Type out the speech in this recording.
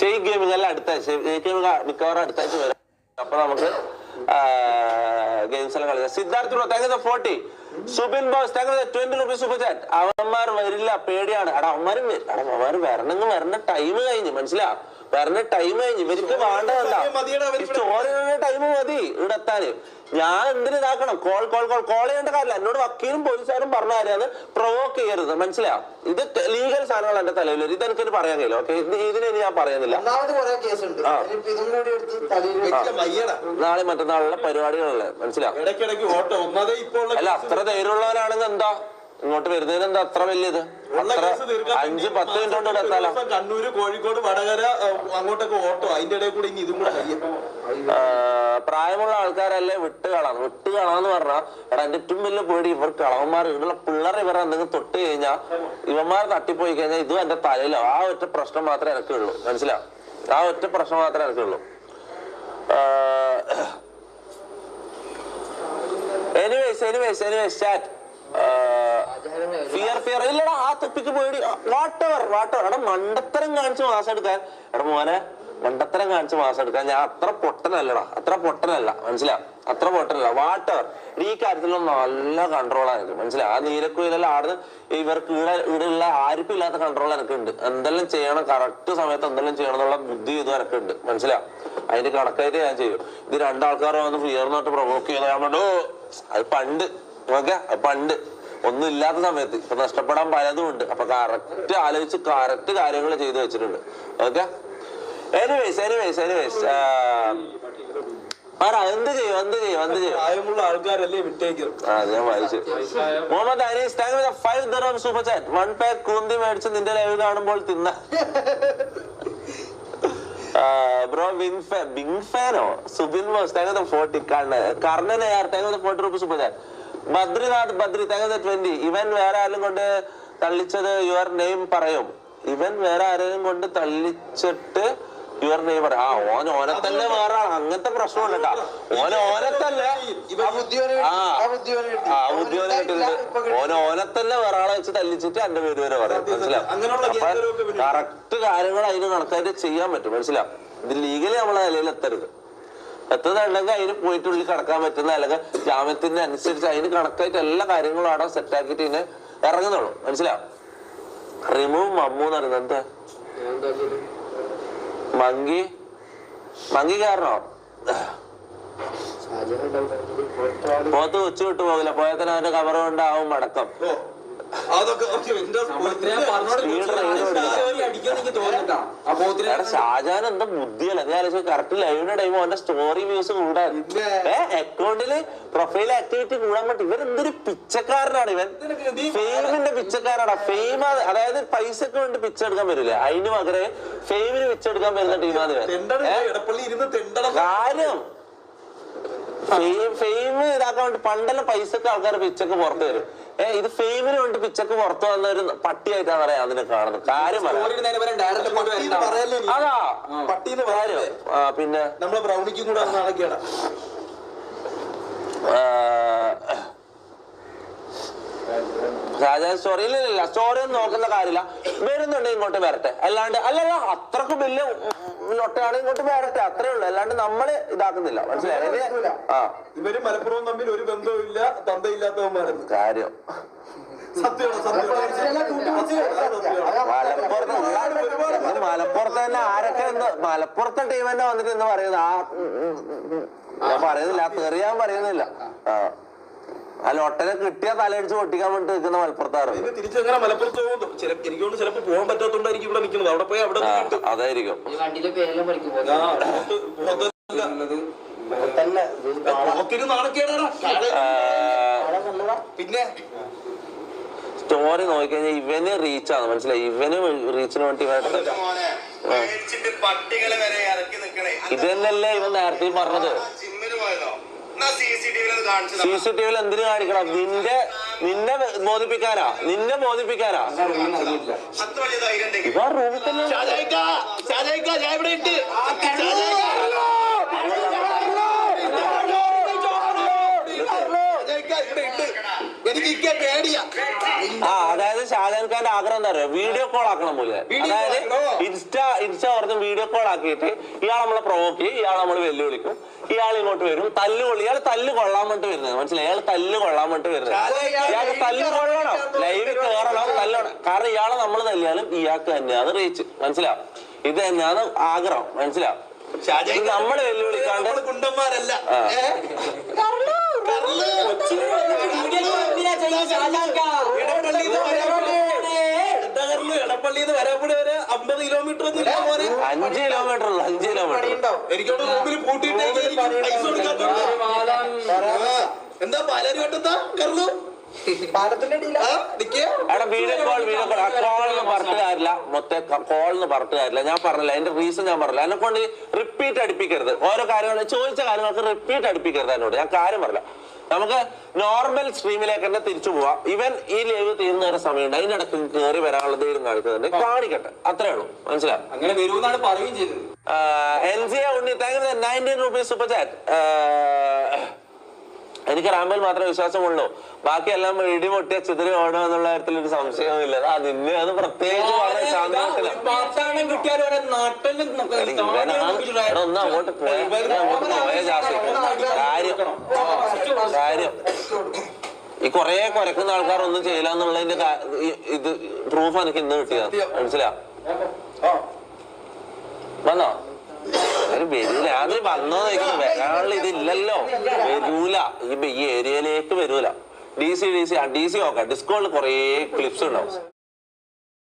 Sheikh gaming അല്ല അടുത്ത Sheikh gaming മിക്കവാറും അടുത്താഴ്ച വരും. അപ്പൊ നമുക്ക് ഗെയിംസ് എല്ലാം കളിക്കാം. Siddharth bro thank you 40. Subin Bose thank you 20 rupees super chat. അവന്മാർ വരില്ല, പേടിയാണ്. അവന്മാര് വരണമെങ്കിൽ വരണ ടൈം കഴിഞ്ഞ്, മനസ്സിലാ, വരണ ടൈം കഴിഞ്ഞ്. ഇവർക്ക് വേണ്ടതല്ല, സ്റ്റോറിന് ടൈം മതി ഇവിടെ എത്താന്. ഞാൻ എന്തിനു ഇതാക്കണം? കോൾ ചെയ്യേണ്ട കാര്യമില്ല. എന്നോട് വക്കീലും പോലീസുകാരും പറഞ്ഞ കാര്യമാണ് പ്രൊവോക്ക് ചെയ്യരുത്, മനസ്സിലാ. ഇത് ലീഗൽ സാധനങ്ങൾ എന്റെ തലയിൽ വരും. ഇതെനിക്ക് പറയാൻ കഴിയില്ല. ഓക്കെ, ഇതിന് ഞാൻ പറയുന്നില്ല. നാളെ മറ്റന്നാളുള്ള പരിപാടികളല്ലേ, മനസ്സിലാ. അല്ല, അത്ര ധൈര്യമുള്ളവരാണെങ്കിൽ എന്താ ഇങ്ങോട്ട് വരുന്നതിന് എന്താ അത്ര വലിയത്? 5-10 മിനിറ്റ് കൊണ്ട് എത്താലോ. കണ്ണൂര്, കോഴിക്കോട്, വടകര അങ്ങോട്ടൊക്കെ ഓട്ടോ, അതിന്റെ ഇടയിൽ കൂടെ ഇനി ഇതും കൂടെ. പ്രായമുള്ള ആൾക്കാരല്ലേ വിട്ടുകളാന്ന് പറഞ്ഞാൽ എടാ എന്റെ ഏറ്റവും വലിയ പേടി ഇവർ കളവന്മാർ ഇവിടെയുള്ള പിള്ളേരെ ഇവരെ എന്തെങ്കിലും തൊട്ട് കഴിഞ്ഞാൽ ഇവന്മാർ തട്ടിപ്പോയി കഴിഞ്ഞാൽ ഇതും എന്റെ തലയിലോ. ആ ഒറ്റ പ്രശ്നം മാത്രമേ എനിക്കുള്ളൂ, മനസ്സിലാ. ആ ഒറ്റ പ്രശ്നം മാത്രമേ എനിക്കുള്ളൂ. എനിവേസ് ചാറ്റ് ഫിയർ ഇല്ലടാ. ആ തൊപ്പിക്ക് പേടി വാട്ടവർ എടാ മണ്ടത്തരം കാണിച്ച് മാസം എടുക്കാൻ. എടാ മോനെ, മണ്ടത്തരം കാണിച്ച് മാസം എടുക്കാൻ ഞാൻ അത്ര പൊട്ടനല്ല, മനസ്സിലാ. അത്ര പൊട്ടനല്ല. വാട്ടവർ ഈ കാര്യത്തിലൊന്നും നല്ല കൺട്രോളാണ് എനിക്ക്, മനസ്സിലാ. ആ നീലക്കുയിലെല്ലാം ആടുന്ന് ഇവർക്ക് ഇവിടെയുള്ള ആർപ്പില്ലാത്ത കൺട്രോൾ എനിക്കുണ്ട്. എന്തെല്ലാം ചെയ്യണം, കറക്റ്റ് സമയത്ത് എന്തെല്ലാം ചെയ്യണം എന്നുള്ള ബുദ്ധി ഇതും എനിക്കുണ്ട്, മനസ്സിലാ. അതിന്റെ കണക്കായിട്ട് ഞാൻ ചെയ്യും. ഇത് രണ്ടാൾക്കാർ വന്ന് ഫിയർന്നോട്ട് പ്രൊവോക്ക് ചെയ്ത് ഞാൻ പറഞ്ഞു അത് പണ്ട്, ഓക്കെ, അത് പണ്ട് ഒന്നും ഇല്ലാത്ത സമയത്ത്. ഇപ്പൊ നഷ്ടപ്പെടാൻ പലതും ഉണ്ട്. അപ്പൊ കറക്റ്റ് ആലോചിച്ച് കറക്റ്റ് കാര്യങ്ങൾ ചെയ്തു വെച്ചിട്ടുണ്ട്. ഓക്കെ, എനിവേസ് എന്ത് ചെയ്യും ആൾക്കാരല്ലേ വിട്ടേക്കും. ഞാൻ വായിച്ചു. Muhammad Anees thank you 5 dirham super chat. 1 pack കൂന്തി മേടിച്ച് നിന്റെ ലൈവ് കാണുമ്പോൾ തിന്ന. ബ്രോ ബിങ് ഫാനോ? Subin Bose thank you 40. Karnan AR thank you 40 rupees super chat. Badrinath thank you 20. ഇവൻ വേറെ ആരും കൊണ്ട് തള്ളിച്ചത് യുവർ നെയിം പറയും. ഇവൻ വേറെ ആരെയും കൊണ്ട് തള്ളിച്ചിട്ട് യുവർ നെയിം പറയും. ഓനെ തന്നെ വേറെ അങ്ങനത്തെ പ്രശ്നമുണ്ട് കേട്ടാ. ഓനെ തന്നെ വേറെ ആളെ വെച്ച് തല്ലിച്ചിട്ട് എന്റെ പേര് വരെ പറയും, മനസ്സിലാവും. കറക്റ്റ് കാര്യങ്ങൾ അതിന് കണക്കായിട്ട് ചെയ്യാൻ പറ്റും, മനസ്സിലാവും. ഇത് ലീഗലി നമ്മളെ നിലയിൽ എത്തുന്നുണ്ടെങ്കിൽ അതിന് പോയിട്ട് ഉള്ളിൽ കടക്കാൻ പറ്റുന്ന, അല്ലെങ്കിൽ ജാമ്യത്തിന്റെ അനുസരിച്ച് അതിന് കണക്കായിട്ട് എല്ലാ കാര്യങ്ങളും അവിടെ സെറ്റാക്കിയിട്ട് ഇതിനെ ഇറങ്ങുന്നുള്ളൂ, മനസ്സിലാവും. റിമൂവ് മമ്മൂ എന്ന് പറയുന്നത് എന്താ? മങ്കി കാരണോ? പോത്ത് കൊച്ചു വിട്ടു പോകില്ല, പോയാൽ തന്നെ അവന്റെ കവർ കൊണ്ടാവും മടക്കം. ഷാജാൻ എന്താ ബുദ്ധിയല്ല. ഞാൻ കറക്റ്റ് ലൈവിന്റെ ടൈം അവന്റെ സ്റ്റോറി വ്യൂസ് കൂടാൻ അക്കൗണ്ടില് പ്രൊഫൈൽ ആക്ടിവിറ്റി കൂടാൻ പറ്റും. ഇവൻ എന്തൊരു പിച്ചക്കാരനാണ്. ഇവൻ ഫെയിമിന്റെ പിച്ചക്കാരാണ്. ഫെയിം അതായത് പൈസക്ക് വേണ്ടി പിച്ചെടുക്കാൻ വരില്ല, അതിന് പകരം ഫെയിമിന് പിച്ചെടുക്കാൻ വരുന്ന ടീമാണ് ഇവൻ. കാര്യം ഫെയിം ഇതാക്കാൻ വേണ്ടി പണ്ടെല്ലാം പൈസക്ക് ആൾക്കാർ പിച്ചക്ക് പുറത്ത് വരും. ഇത് ഫെയിമിന് വേണ്ടി പിച്ചക്ക് പുറത്തു വന്ന ഒരു പട്ടിയായിട്ടാണ് പറയാ അതിനെ കാണുന്നത്. കാര്യം അതാ പട്ടീന്ന് കാര്യം. പിന്നെ നമ്മളെ ബ്രൗണിക്കും കൂടെ നടക്കുകയാണ്. ഷാജാൻ സ്റ്റോറിയിലില്ല, സ്റ്റോറി ഒന്നും നോക്കുന്ന കാര്യമില്ല. വരുന്നുണ്ട് ഇങ്ങോട്ട് വരട്ടെ, അല്ലാണ്ട് അല്ലല്ല അത്രക്കും വലിയ ലൊട്ടയാണ് ഇങ്ങോട്ട് വരട്ടെ, അത്രേ ഉള്ളൂ. അല്ലാണ്ട് നമ്മള് ഇതാക്കുന്നില്ല, മനസ്സിലായി. ഇവര് മലപ്പുറവും തമ്മിൽ ഒരു ബന്ധവുമില്ല, തന്തയില്ലാത്തവന്മാരെന്ന് കാര്യം. മലപ്പുറത്ത് തന്നെ ആരൊക്കെ മലപ്പുറത്തെ ടീം തന്നെ വന്നിട്ട് എന്ന് പറയുന്നത് ഞാൻ പറയുന്നില്ല, തെറിയാൻ പറയുന്നില്ല. ആ ലൊട്ടനെ കിട്ടിയ തലയടിച്ച് പൊട്ടിക്കാൻ വേണ്ടി നിൽക്കുന്ന മലപ്പുറത്താറ്. തിരിച്ചെങ്ങനെ മലപ്പുറത്ത് പോകും? എനിക്കൊണ്ട് ചിലപ്പോ പോകാൻ പറ്റാത്തോണ്ടായിരിക്കും ഇവിടെ നിൽക്കുന്നത്. അവിടെ പോയി അവിടെ അതായിരിക്കും. പിന്നെ സ്റ്റോറി നോക്കിക്കഴിഞ്ഞാൽ ഇവന് റീച്ചാണ്, മനസ്സിലായി. ഇവന് റീച്ചിന് വേണ്ടി ഇത് തന്നെയല്ലേ ഇവൻ നേരത്തെ പറഞ്ഞത്. CCTV എന്തിനു കാണിക്കണം? നിന്നെ ബോധിപ്പിക്കാനാ. ഇവ റൂമിൽ തന്നെ അതായത് ഷാജാൻ ഷാജാൻഖാന്റെ ആഗ്രഹം എന്താ പറയുക, വീഡിയോ കോൾ ആക്കണം പോലെ. അതായത് ഇൻസ്റ്റ പറഞ്ഞ് വീഡിയോ കോൾ ആക്കിയിട്ട് ഇയാൾ നമ്മളെ പ്രൊവോക്ക് ചെയ്യും, ഇയാൾ നമ്മൾ വെല്ലുവിളിക്കും, ഇയാൾ ഇങ്ങോട്ട് വരും, ഇയാൾ തല്ല് കൊള്ളാൻ വേണ്ടി വരുന്നത്, മനസ്സിലായി? ഇയാൾ തല്ല് കൊള്ളാൻ വേണ്ടി വരുന്നത്. ഇയാൾക്ക് തല്ല് കൊള്ളണം, ലൈവിൽ കയറണം, തല്ലണം. കാരണം ഇയാളെ നമ്മൾ തല്ലിയാലും ഇയാൾക്ക് തന്നെയാണ് റീച്ച്, മനസ്സിലാവും? ഇത് തന്നെയാണ് ആഗ്രഹം, മനസ്സിലാവും? നമ്മള് വെല്ലുവിളിക്കാണ്ട് കുണ്ടന്മാരല്ല. എടപ്പള്ളിന്ന് വരാപ്പുഴ വരെ 50 കിലോമീറ്റർ 5 കിലോമീറ്റർ ഉള്ളു, 5 കിലോമീറ്റർ. എനിക്കോട് റൂമിൽ പൂട്ടിയിട്ട് എന്താ പാലാരി വട്ടത്താ കറന്നു എടാ വീഡിയോ കോൾ കോളെന്ന് പറഞ്ഞിട്ട് കാര്യമില്ല, മൊത്തം കോളെന്ന് പറഞ്ഞിട്ട് കാര്യമില്ല. ഞാൻ പറഞ്ഞില്ല, അതിന്റെ റീസൺ ഞാൻ പറഞ്ഞില്ല. എന്നെ കൊണ്ട് റിപ്പീറ്റ് അടുപ്പിക്കരുത്, ഓരോ കാര്യങ്ങൾ ചോദിച്ച കാര്യങ്ങൾക്ക് റിപ്പീറ്റ് അടുപ്പിക്കരുത് എന്നോട്. ഞാൻ കാര്യം പറഞ്ഞില്ല. നമുക്ക് നോർമൽ സ്ട്രീമിലേക്ക് തന്നെ തിരിച്ചു പോവാം. ഇവൻ ഈ ലൈവ് തീർന്ന വരെ സമയമുണ്ട്, അതിന്റെ ഇടയ്ക്ക് കയറി വരാനുള്ള ധൈര്യം കാണിക്കുന്നുണ്ട്, കാണിക്കട്ടെ, അത്രേ ഉള്ളൂ, മനസ്സിലാവും? അങ്ങനെ വരുമെന്നാണ് പറയുകയും ചെയ്തത്. NCA Unni, thank you 19 rupees super chat. എനിക്ക് റാമ്പിൽ മാത്രമേ വിശ്വാസമുള്ളൂ, ബാക്കിയെല്ലാം ഇടിമൊട്ടിയ ചിതറി ഓടോ എന്നുള്ള കാര്യത്തിൽ ഒരു സംശയവുമില്ല. നിന്നെ അത് പ്രത്യേകിച്ച് ഒന്ന് അങ്ങോട്ട് പോയ കാര്യം ഈ കൊറേ കുരക്കുന്ന ആൾക്കാർ ഒന്നും ചെയ്യില്ല എന്നുള്ളതിന്റെ ഇത് പ്രൂഫ് എനിക്ക് ഇന്ന് കിട്ടിയതാണ്, മനസ്സിലാ? വന്നോ? വരൂല, അത് വന്നോ വരാനുള്ള ഇതില്ലല്ലോ, വരൂല, ഈ ഏരിയയിലേക്ക് വരൂല. DC നോക്കാം, ഡിസ്കോളിൽ കുറേ ക്ലിപ്സ് ഉണ്ടാവും.